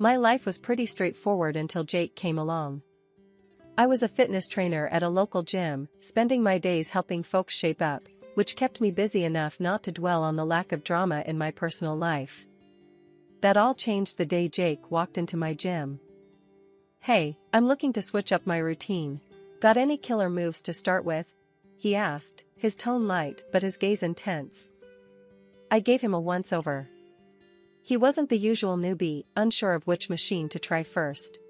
My life was pretty straightforward until Jake came along. I was a fitness trainer at a local gym, spending my days helping folks shape up, which kept me busy enough not to dwell on the lack of drama in my personal life. That all changed the day Jake walked into my gym. "Hey, I'm looking to switch up my routine. Got any killer moves to start with?" he asked, his tone light but his gaze intense. I gave him a once-over. He wasn't the usual newbie, unsure of which machine to try first.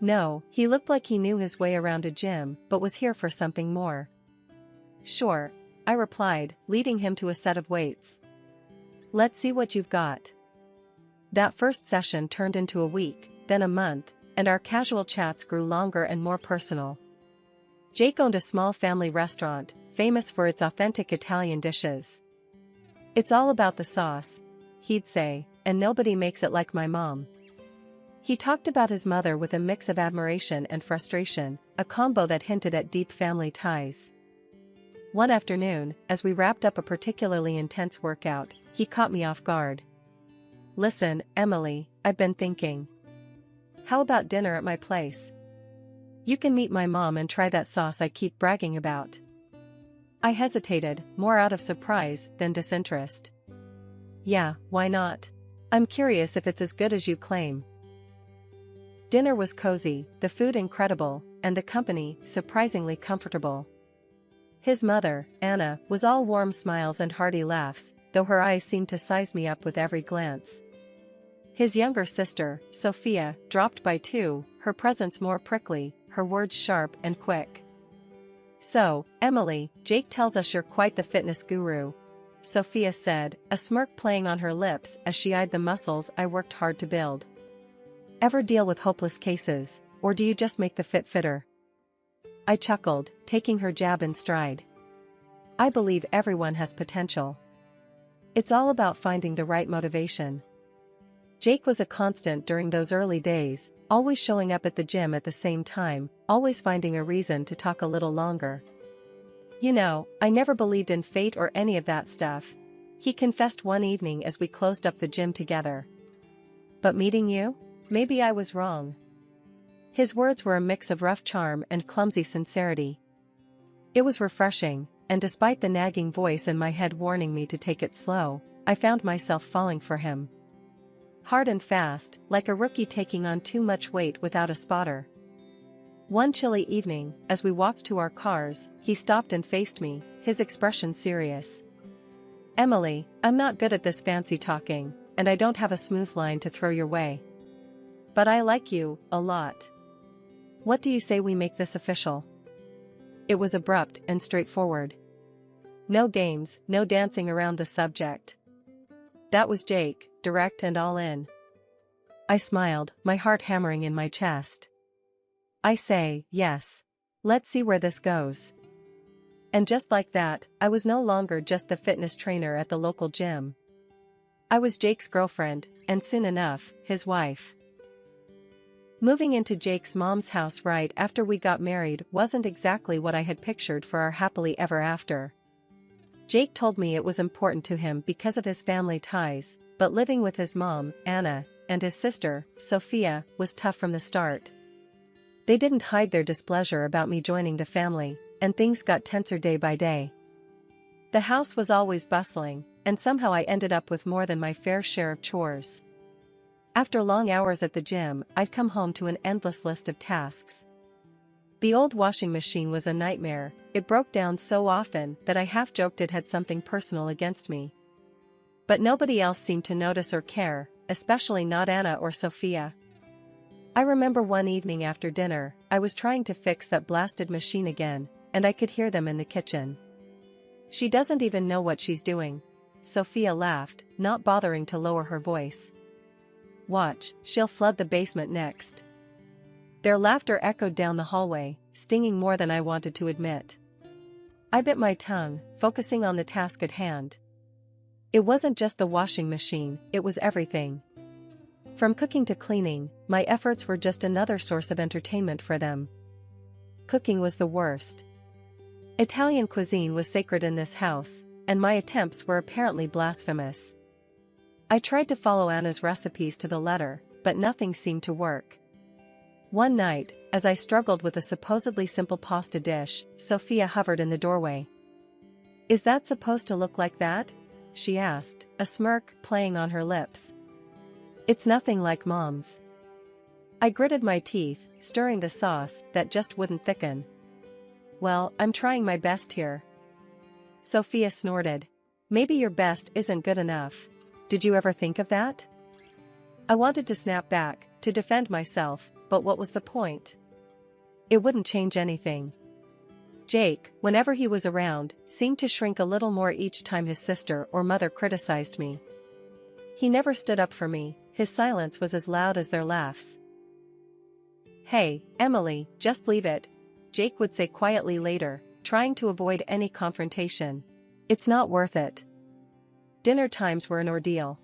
No, he looked like he knew his way around a gym but was here for something more. "Sure," I replied, leading him to a set of weights. "Let's see what you've got." That first session turned into a week, then a month, and our casual chats grew longer and more personal. Jake owned a small family restaurant, famous for its authentic Italian dishes. "It's all about the sauce," he'd say, "and nobody makes it like my mom." He talked about his mother with a mix of admiration and frustration, a combo that hinted at deep family ties. One afternoon, as we wrapped up a particularly intense workout, he caught me off guard. "Listen, Emily, I've been thinking. How about dinner at my place? You can meet my mom and try that sauce I keep bragging about." I hesitated, more out of surprise than disinterest. "Yeah, why not? I'm curious if it's as good as you claim." Dinner was cozy, the food incredible, and the company surprisingly comfortable. His mother, Anna, was all warm smiles and hearty laughs, though her eyes seemed to size me up with every glance. His younger sister, Sophia, dropped by too, her presence more prickly, her words sharp and quick. "So, Emily, Jake tells us you're quite the fitness guru," Sophia said, a smirk playing on her lips as she eyed the muscles I worked hard to build. "Ever deal with hopeless cases, or do you just make the fit fitter?" I chuckled, taking her jab in stride. "I believe everyone has potential. It's all about finding the right motivation." Jake was a constant during those early days, always showing up at the gym at the same time, always finding a reason to talk a little longer. "You know, I never believed in fate or any of that stuff," he confessed one evening as we closed up the gym together. "But meeting you? Maybe I was wrong." His words were a mix of rough charm and clumsy sincerity. It was refreshing, and despite the nagging voice in my head warning me to take it slow, I found myself falling for him. Hard and fast, like a rookie taking on too much weight without a spotter. One chilly evening, as we walked to our cars, he stopped and faced me, his expression serious. "Emily, I'm not good at this fancy talking, and I don't have a smooth line to throw your way. But I like you, a lot. What do you say we make this official?" It was abrupt and straightforward. No games, no dancing around the subject. That was Jake, direct and all in. I smiled, my heart hammering in my chest. "I say, yes. Let's see where this goes." And just like that, I was no longer just the fitness trainer at the local gym. I was Jake's girlfriend, and soon enough, his wife. Moving into Jake's mom's house right after we got married wasn't exactly what I had pictured for our happily ever after. Jake told me it was important to him because of his family ties, but living with his mom, Anna, and his sister, Sophia, was tough from the start. They didn't hide their displeasure about me joining the family, and things got tenser day by day. The house was always bustling, and somehow I ended up with more than my fair share of chores. After long hours at the gym, I'd come home to an endless list of tasks. The old washing machine was a nightmare. It broke down so often that I half joked it had something personal against me. But nobody else seemed to notice or care, especially not Anna or Sophia. I remember one evening after dinner, I was trying to fix that blasted machine again, and I could hear them in the kitchen. "She doesn't even know what she's doing," Sophia laughed, not bothering to lower her voice. "Watch, she'll flood the basement next." Their laughter echoed down the hallway, stinging more than I wanted to admit. I bit my tongue, focusing on the task at hand. It wasn't just the washing machine, it was everything. From cooking to cleaning, my efforts were just another source of entertainment for them. Cooking was the worst. Italian cuisine was sacred in this house, and my attempts were apparently blasphemous. I tried to follow Anna's recipes to the letter, but nothing seemed to work. One night, as I struggled with a supposedly simple pasta dish, Sophia hovered in the doorway. "Is that supposed to look like that?" she asked, a smirk playing on her lips. "It's nothing like Mom's." I gritted my teeth, stirring the sauce that just wouldn't thicken. "Well, I'm trying my best here." Sophia snorted. "Maybe your best isn't good enough. Did you ever think of that?" I wanted to snap back, to defend myself, but what was the point? It wouldn't change anything. Jake, whenever he was around, seemed to shrink a little more each time his sister or mother criticized me. He never stood up for me, his silence was as loud as their laughs. "Hey, Emily, just leave it," Jake would say quietly later, trying to avoid any confrontation. "It's not worth it." Dinner times were an ordeal.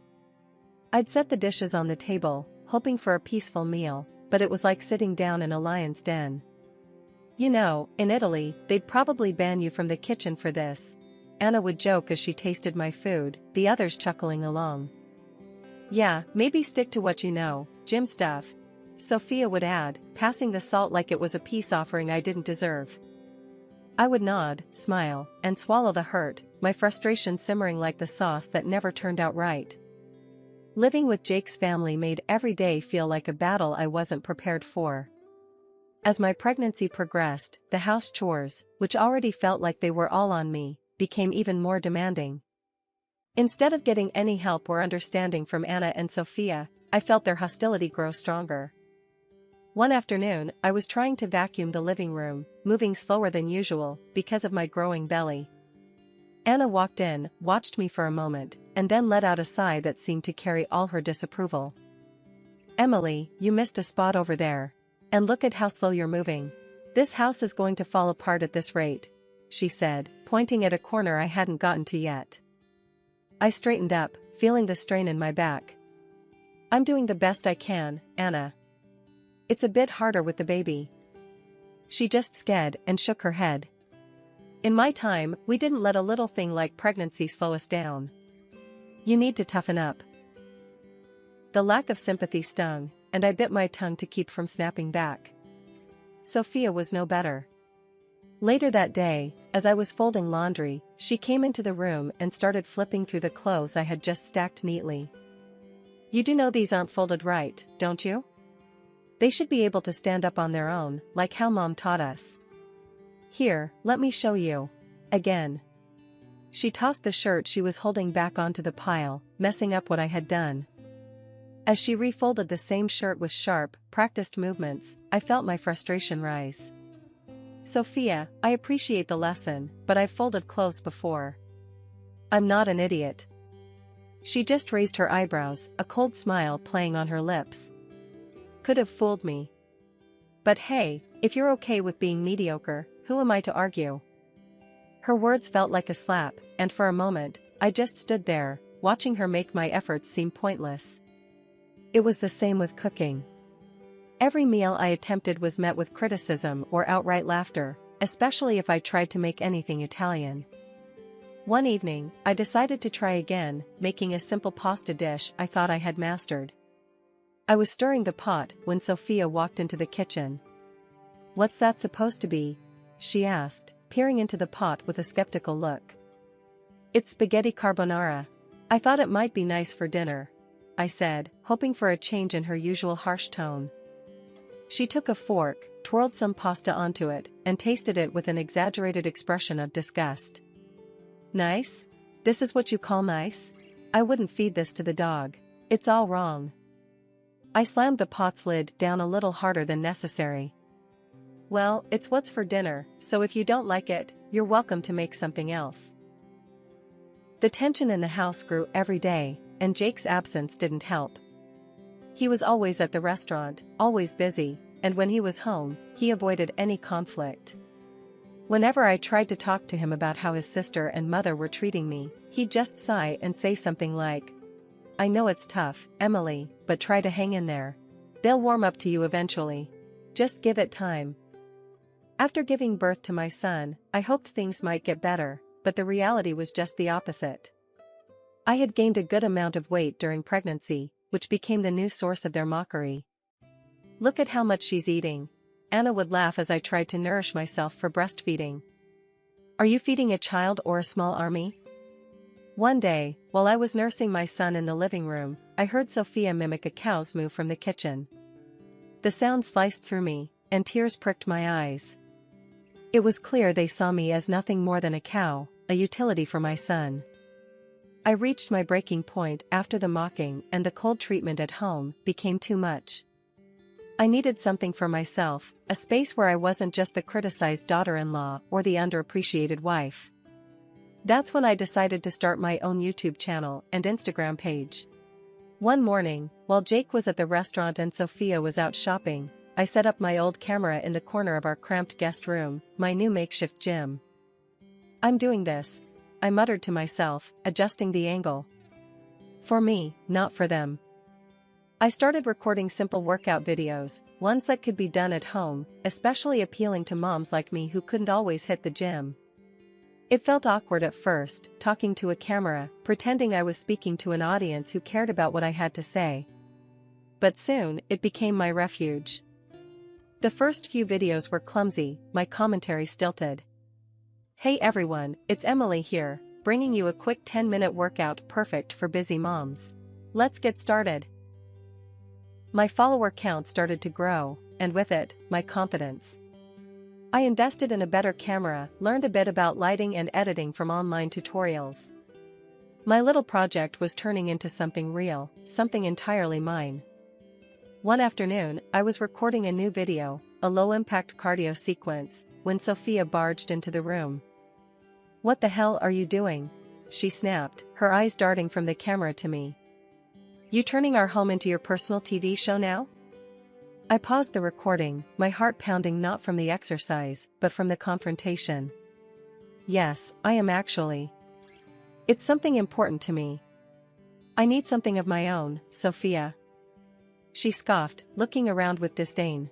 I'd set the dishes on the table, hoping for a peaceful meal, but it was like sitting down in a lion's den. "You know, in Italy, they'd probably ban you from the kitchen for this," Anna would joke as she tasted my food, the others chuckling along. "Yeah, maybe stick to what you know, gym stuff," Sophia would add, passing the salt like it was a peace offering I didn't deserve. I would nod, smile, and swallow the hurt, my frustration simmering like the sauce that never turned out right. Living with Jake's family made every day feel like a battle I wasn't prepared for. As my pregnancy progressed, the house chores, which already felt like they were all on me, became even more demanding. Instead of getting any help or understanding from Anna and Sophia, I felt their hostility grow stronger. One afternoon, I was trying to vacuum the living room, moving slower than usual, because of my growing belly. Anna walked in, watched me for a moment, and then let out a sigh that seemed to carry all her disapproval. "Emily, you missed a spot over there. And look at how slow you're moving. This house is going to fall apart at this rate," she said, pointing at a corner I hadn't gotten to yet. I straightened up, feeling the strain in my back. "I'm doing the best I can, Anna. It's a bit harder with the baby." She just sked and shook her head. "In my time, we didn't let a little thing like pregnancy slow us down. You need to toughen up." The lack of sympathy stung, and I bit my tongue to keep from snapping back. Sophia was no better. Later that day, as I was folding laundry, she came into the room and started flipping through the clothes I had just stacked neatly. "You do know these aren't folded right, don't you? They should be able to stand up on their own, like how Mom taught us. Here, let me show you." Again. She tossed the shirt she was holding back onto the pile, messing up what I had done. As she refolded the same shirt with sharp, practiced movements, I felt my frustration rise. "Sophia, I appreciate the lesson, but I've folded clothes before. I'm not an idiot." She just raised her eyebrows, a cold smile playing on her lips. Could have fooled me. But hey, if you're okay with being mediocre, who am I to argue? Her words felt like a slap, and for a moment, I just stood there, watching her make my efforts seem pointless. It was the same with cooking. Every meal I attempted was met with criticism or outright laughter, especially if I tried to make anything Italian. One evening, I decided to try again, making a simple pasta dish I thought I had mastered. I was stirring the pot when Sophia walked into the kitchen. "What's that supposed to be?" she asked, peering into the pot with a skeptical look. "It's spaghetti carbonara. I thought it might be nice for dinner," I said, hoping for a change in her usual harsh tone. She took a fork, twirled some pasta onto it, and tasted it with an exaggerated expression of disgust. "Nice? This is what you call nice? I wouldn't feed this to the dog. It's all wrong." I slammed the pot's lid down a little harder than necessary. "Well, it's what's for dinner, so if you don't like it, you're welcome to make something else." The tension in the house grew every day, and Jake's absence didn't help. He was always at the restaurant, always busy, and when he was home, he avoided any conflict. Whenever I tried to talk to him about how his sister and mother were treating me, he'd just sigh and say something like, "I know it's tough, Emily, but try to hang in there. They'll warm up to you eventually. Just give it time." After giving birth to my son, I hoped things might get better, but the reality was just the opposite. I had gained a good amount of weight during pregnancy, which became the new source of their mockery. "Look at how much she's eating," Anna would laugh as I tried to nourish myself for breastfeeding. "Are you feeding a child or a small army?" One day, while I was nursing my son in the living room, I heard Sophia mimic a cow's moo from the kitchen. The sound sliced through me, and tears pricked my eyes. It was clear they saw me as nothing more than a cow, a utility for my son. I reached my breaking point after the mocking, and the cold treatment at home became too much. I needed something for myself, a space where I wasn't just the criticized daughter-in-law or the underappreciated wife. That's when I decided to start my own YouTube channel and Instagram page. One morning, while Jake was at the restaurant and Sophia was out shopping, I set up my old camera in the corner of our cramped guest room, my new makeshift gym. "I'm doing this," I muttered to myself, adjusting the angle. "For me, not for them." I started recording simple workout videos, ones that could be done at home, especially appealing to moms like me who couldn't always hit the gym. It felt awkward at first, talking to a camera, pretending I was speaking to an audience who cared about what I had to say. But soon, it became my refuge. The first few videos were clumsy, my commentary stilted. "Hey everyone, it's Emily here, bringing you a quick 10-minute workout perfect for busy moms. Let's get started." My follower count started to grow, and with it, my confidence. I invested in a better camera, learned a bit about lighting and editing from online tutorials. My little project was turning into something real, something entirely mine. One afternoon, I was recording a new video, a low-impact cardio sequence, when Sophia barged into the room. "What the hell are you doing?" she snapped, her eyes darting from the camera to me. "You turning our home into your personal TV show now?" I paused the recording, my heart pounding not from the exercise, but from the confrontation. "Yes, I am actually. It's something important to me. I need something of my own, Sophia." She scoffed, looking around with disdain.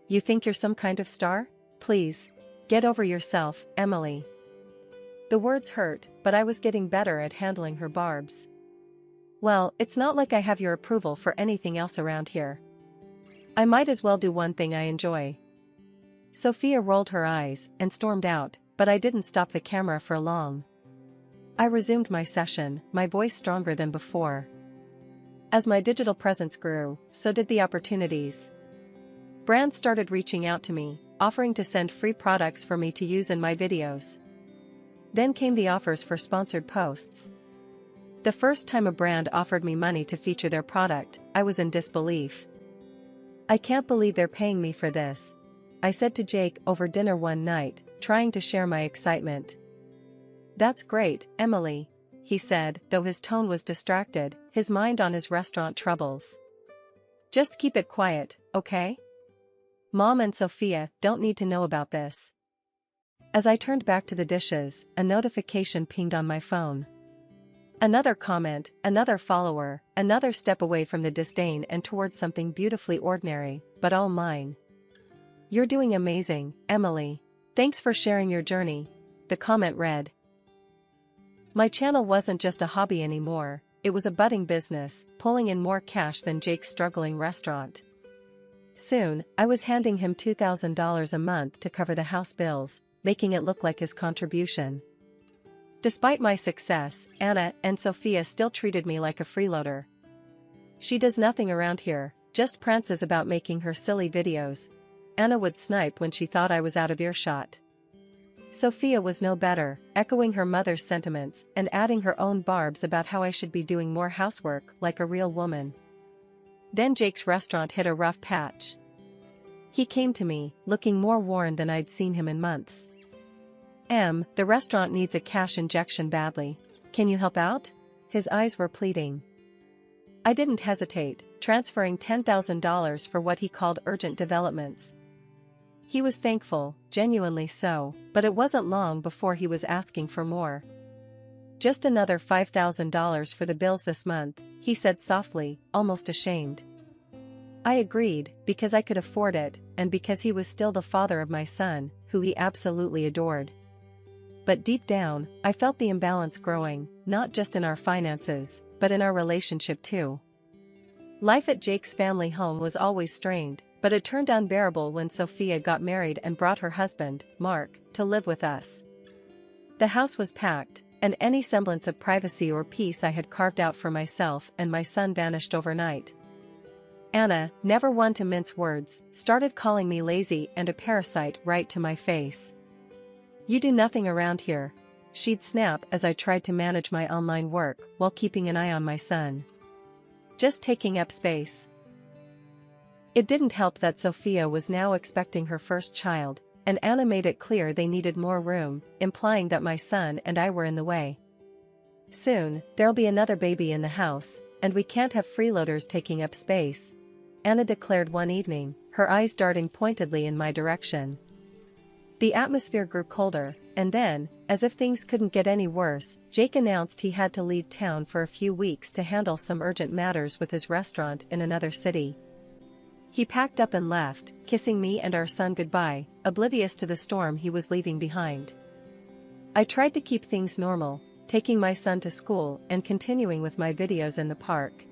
"You think you're some kind of star? Please, get over yourself, Emily." The words hurt, but I was getting better at handling her barbs. "Well, it's not like I have your approval for anything else around here. I might as well do one thing I enjoy." Sophia rolled her eyes and stormed out, but I didn't stop the camera for long. I resumed my session, my voice stronger than before. As my digital presence grew, so did the opportunities. Brands started reaching out to me, offering to send free products for me to use in my videos. Then came the offers for sponsored posts. The first time a brand offered me money to feature their product, I was in disbelief. "I can't believe they're paying me for this," I said to Jake over dinner one night, trying to share my excitement. "That's great, Emily," he said, though his tone was distracted, his mind on his restaurant troubles. "Just keep it quiet, okay? Mom and Sophia don't need to know about this." As I turned back to the dishes, a notification pinged on my phone. Another comment, another follower, another step away from the disdain and towards something beautifully ordinary, but all mine. "You're doing amazing, Emily. Thanks for sharing your journey," the comment read. My channel wasn't just a hobby anymore, it was a budding business, pulling in more cash than Jake's struggling restaurant. Soon, I was handing him $2,000 a month to cover the house bills, making it look like his contribution. Despite my success, Anna and Sophia still treated me like a freeloader. "She does nothing around here, just prances about making her silly videos," Anna would snipe when she thought I was out of earshot. Sophia was no better, echoing her mother's sentiments and adding her own barbs about how I should be doing more housework like a real woman. Then Jake's restaurant hit a rough patch. He came to me, looking more worn than I'd seen him in months. The restaurant needs a cash injection badly. Can you help out?" His eyes were pleading. I didn't hesitate, transferring $10,000 for what he called urgent developments. He was thankful, genuinely so, but it wasn't long before he was asking for more. "Just another $5,000 for the bills this month," he said softly, almost ashamed. I agreed, because I could afford it, and because he was still the father of my son, who he absolutely adored. But deep down, I felt the imbalance growing, not just in our finances, but in our relationship too. Life at Jake's family home was always strained, but it turned unbearable when Sophia got married and brought her husband, Mark, to live with us. The house was packed, and any semblance of privacy or peace I had carved out for myself and my son vanished overnight. Anna, never one to mince words, started calling me lazy and a parasite right to my face. "You do nothing around here," she'd snap as I tried to manage my online work while keeping an eye on my son. "Just taking up space." It didn't help that Sophia was now expecting her first child, and Anna made it clear they needed more room, implying that my son and I were in the way. "Soon, there'll be another baby in the house, and we can't have freeloaders taking up space," Anna declared one evening, her eyes darting pointedly in my direction. The atmosphere grew colder, and then, as if things couldn't get any worse, Jake announced he had to leave town for a few weeks to handle some urgent matters with his restaurant in another city. He packed up and left, kissing me and our son goodbye, oblivious to the storm he was leaving behind. I tried to keep things normal, taking my son to school and continuing with my videos in the park.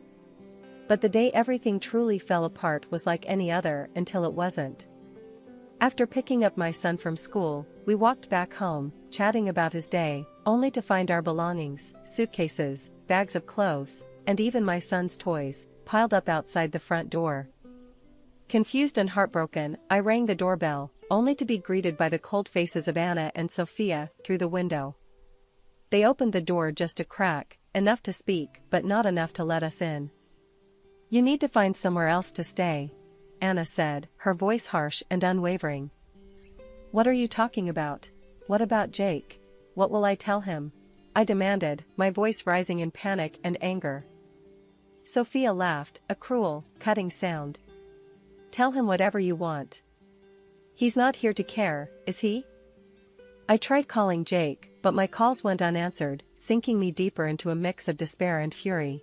But the day everything truly fell apart was like any other until it wasn't. After picking up my son from school, we walked back home, chatting about his day, only to find our belongings, suitcases, bags of clothes, and even my son's toys, piled up outside the front door. Confused and heartbroken, I rang the doorbell, only to be greeted by the cold faces of Anna and Sophia through the window. They opened the door just a crack, enough to speak but not enough to let us in. "You need to find somewhere else to stay," Anna said, her voice harsh and unwavering. "What are you talking about? What about Jake? What will I tell him?" I demanded, my voice rising in panic and anger. Sophia laughed, a cruel, cutting sound. "Tell him whatever you want. He's not here to care, is he?" I tried calling Jake, but my calls went unanswered, sinking me deeper into a mix of despair and fury.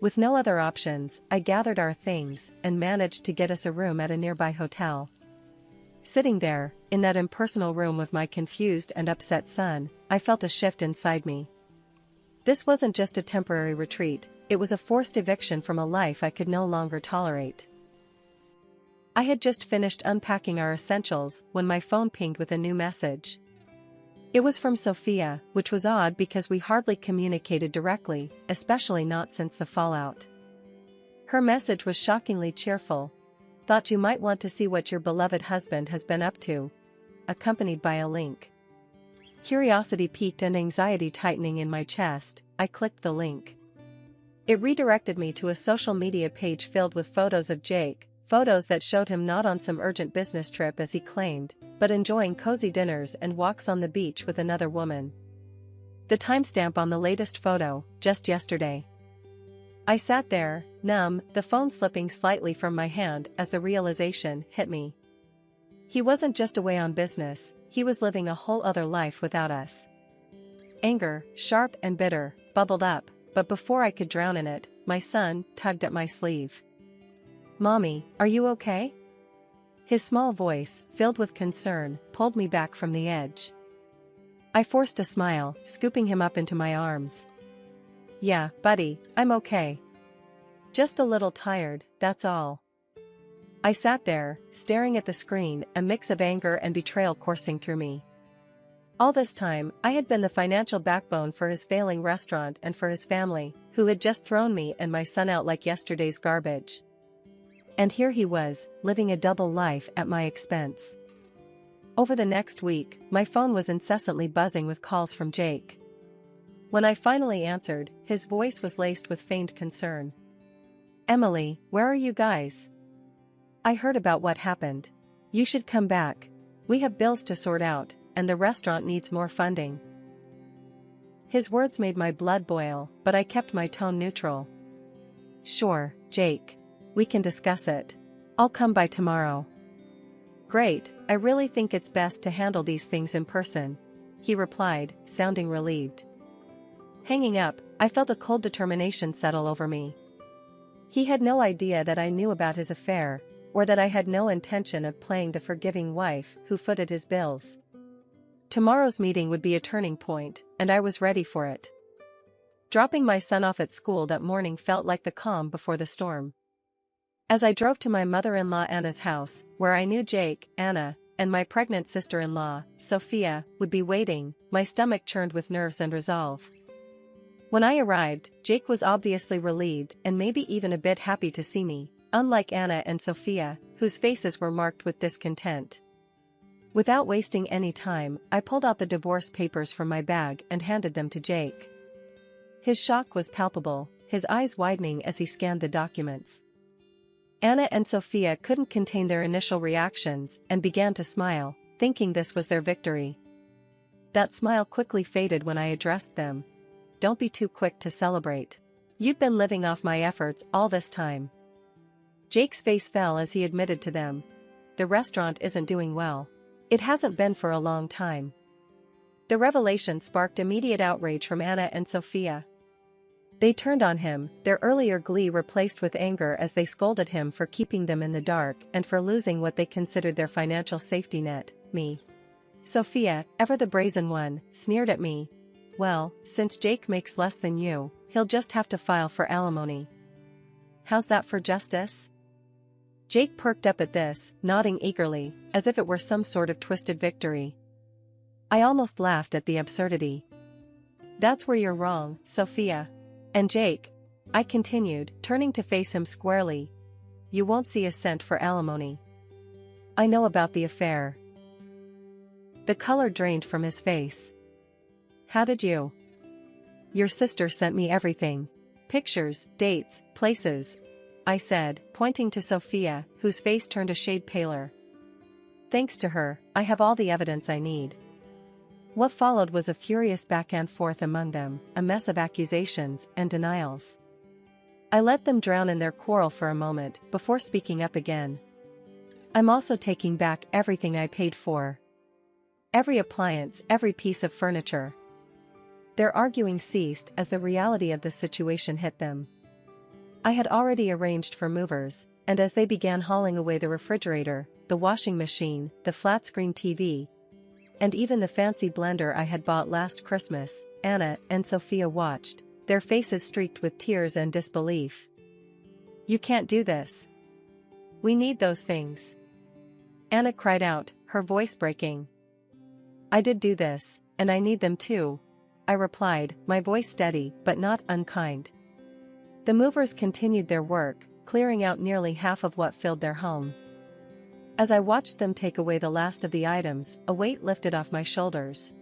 With no other options, I gathered our things and managed to get us a room at a nearby hotel. Sitting there, in that impersonal room with my confused and upset son, I felt a shift inside me. This wasn't just a temporary retreat, it was a forced eviction from a life I could no longer tolerate. I had just finished unpacking our essentials when my phone pinged with a new message. It was from Sophia, which was odd because we hardly communicated directly, especially not since the fallout. Her message was shockingly cheerful. "Thought you might want to see what your beloved husband has been up to," accompanied by a link. Curiosity piqued and anxiety tightening in my chest, I clicked the link. It redirected me to a social media page filled with photos of Jake, photos that showed him not on some urgent business trip as he claimed, but enjoying cozy dinners and walks on the beach with another woman. The timestamp on the latest photo, just yesterday. I sat there, numb, the phone slipping slightly from my hand as the realization hit me. He wasn't just away on business, he was living a whole other life without us. Anger, sharp and bitter, bubbled up, but before I could drown in it, my son tugged at my sleeve. "Mommy, are you okay?" His small voice, filled with concern, pulled me back from the edge. I forced a smile, scooping him up into my arms. "Yeah, buddy, I'm okay. Just a little tired, that's all." I sat there, staring at the screen, a mix of anger and betrayal coursing through me. All this time, I had been the financial backbone for his failing restaurant and for his family, who had just thrown me and my son out like yesterday's garbage. And here he was, living a double life at my expense. Over the next week, my phone was incessantly buzzing with calls from Jake. When I finally answered, his voice was laced with feigned concern. "Emily, where are you guys? I heard about what happened. You should come back. We have bills to sort out, and the restaurant needs more funding." His words made my blood boil, but I kept my tone neutral. "Sure, Jake. We can discuss it. I'll come by tomorrow." "Great, I really think it's best to handle these things in person," he replied, sounding relieved. Hanging up, I felt a cold determination settle over me. He had no idea that I knew about his affair, or that I had no intention of playing the forgiving wife who footed his bills. Tomorrow's meeting would be a turning point, and I was ready for it. Dropping my son off at school that morning felt like the calm before the storm. As I drove to my mother-in-law Anna's house, where I knew Jake, Anna, and my pregnant sister-in-law, Sophia, would be waiting, my stomach churned with nerves and resolve. When I arrived, Jake was obviously relieved and maybe even a bit happy to see me, unlike Anna and Sophia, whose faces were marked with discontent. Without wasting any time, I pulled out the divorce papers from my bag and handed them to Jake. His shock was palpable, his eyes widening as he scanned the documents. Anna and Sophia couldn't contain their initial reactions and began to smile, thinking this was their victory. That smile quickly faded when I addressed them. Don't be too quick to celebrate. You've been living off my efforts all this time. Jake's face fell as he admitted to them. The restaurant isn't doing well. It hasn't been for a long time. The revelation sparked immediate outrage from Anna and Sophia. They turned on him, their earlier glee replaced with anger as they scolded him for keeping them in the dark and for losing what they considered their financial safety net, me. Sophia, ever the brazen one, sneered at me. Well, since Jake makes less than you, he'll just have to file for alimony. How's that for justice? Jake perked up at this, nodding eagerly, as if it were some sort of twisted victory. I almost laughed at the absurdity. That's where you're wrong, Sophia. And Jake, I continued, turning to face him squarely. You won't see a cent for alimony. I know about the affair. The color drained from his face. How did you? Your sister sent me everything. Pictures, dates, places, I said, pointing to Sophia, whose face turned a shade paler. Thanks to her, I have all the evidence I need. What followed was a furious back and forth among them, a mess of accusations and denials. I let them drown in their quarrel for a moment before speaking up again. I'm also taking back everything I paid for. Every appliance, every piece of furniture. Their arguing ceased as the reality of the situation hit them. I had already arranged for movers, and as they began hauling away the refrigerator, the washing machine, the flat-screen TV, and even the fancy blender I had bought last Christmas, Anna and Sophia watched, their faces streaked with tears and disbelief. You can't do this. We need those things. Anna cried out, her voice breaking. I did do this, and I need them too, I replied, my voice steady but not unkind. The movers continued their work, clearing out nearly half of what filled their home. As I watched them take away the last of the items, a weight lifted off my shoulders.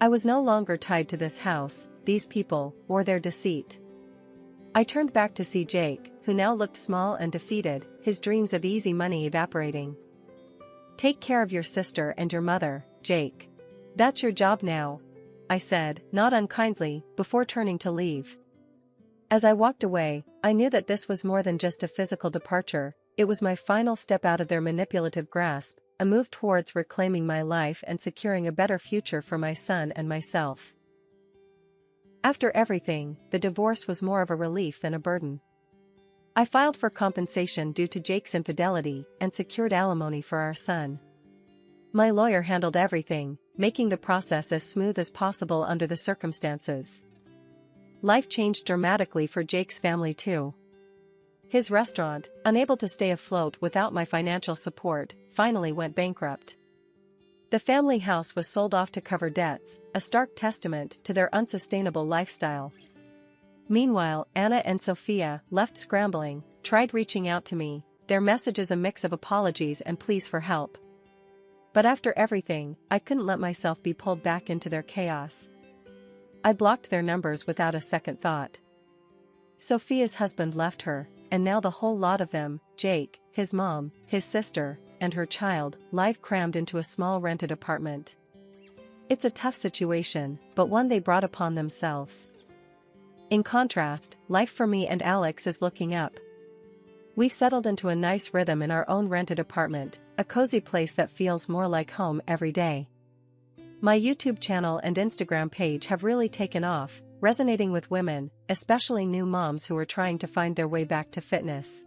I was no longer tied to this house, these people, or their deceit. I turned back to see Jake, who now looked small and defeated, his dreams of easy money evaporating. Take care of your sister and your mother, Jake. That's your job now, I said, not unkindly, before turning to leave. As I walked away, I knew that this was more than just a physical departure. It was my final step out of their manipulative grasp, a move towards reclaiming my life and securing a better future for my son and myself. After everything, the divorce was more of a relief than a burden. I filed for compensation due to Jake's infidelity and secured alimony for our son. My lawyer handled everything, making the process as smooth as possible under the circumstances. Life changed dramatically for Jake's family too. His restaurant, unable to stay afloat without my financial support, finally went bankrupt. The family house was sold off to cover debts, a stark testament to their unsustainable lifestyle. Meanwhile, Anna and Sophia, left scrambling, tried reaching out to me, their messages a mix of apologies and pleas for help. But after everything, I couldn't let myself be pulled back into their chaos. I blocked their numbers without a second thought. Sophia's husband left her, and now the whole lot of them, Jake, his mom, his sister, and her child, live crammed into a small rented apartment. It's a tough situation, but one they brought upon themselves. In contrast, life for me and Alex is looking up. We've settled into a nice rhythm in our own rented apartment, a cozy place that feels more like home every day. My YouTube channel and Instagram page have really taken off, resonating with women, especially new moms who are trying to find their way back to fitness.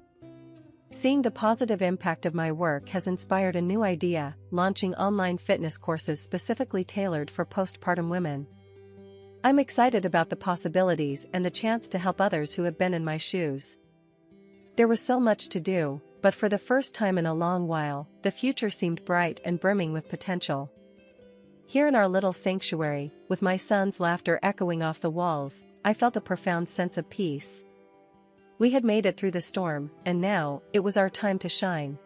Seeing the positive impact of my work has inspired a new idea, launching online fitness courses specifically tailored for postpartum women. I'm excited about the possibilities and the chance to help others who have been in my shoes. There was so much to do, but for the first time in a long while, the future seemed bright and brimming with potential. Here in our little sanctuary, with my son's laughter echoing off the walls, I felt a profound sense of peace. We had made it through the storm, and now, it was our time to shine.